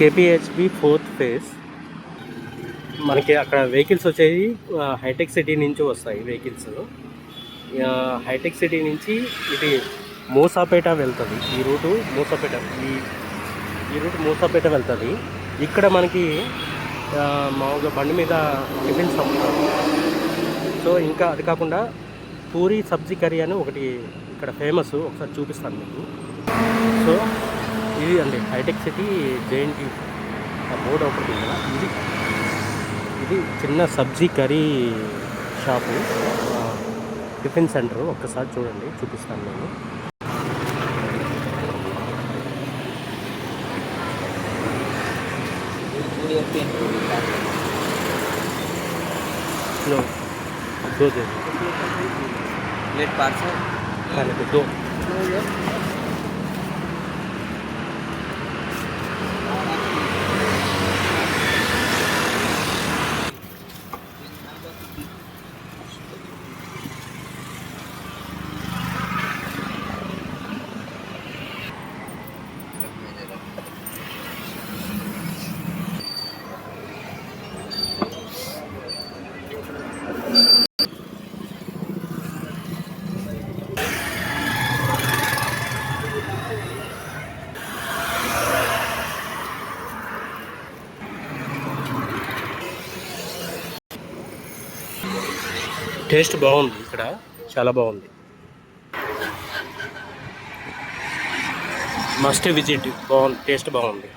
KPHB 4th phase. మనకి అక్కడ vehicles వచ్చేది హైటెక్ సిటీ నుంచి వస్తాయి వెహికల్స్. హైటెక్ సిటీ నుంచి ఇది మూసాపేట వెళ్తుంది. ఈ రూటు మూసాపేట, ఈ రూట్ మూసాపేట వెళ్తుంది. ఇక్కడ మనకి మామూలుగా బండి మీద టిఫిన్స్ అమ్ముతారు. సో ఇంకా అది కాకుండా పూరి సబ్జీ కర్రీ అని ఒకటి ఇక్కడ ఫేమస్, ఒకసారి చూపిస్తాను మీకు. సో ఇది అండి హైటెక్ సిటీ జేఎన్టీ బోర్డు ఒకటి కదా. ఇది చిన్న సబ్జీ కర్రీ షాపు, టిఫిన్ సెంటర్. ఒక్కసారి చూడండి, చూపిస్తాను నేను. दो दे प्लेट पार्सल खाने को दो. టేస్ట్ బాగుంది, ఇక్కడ చాలా బాగుంది. మస్ట్ విజిట్, బాగుంది, టేస్ట్ బాగుంది.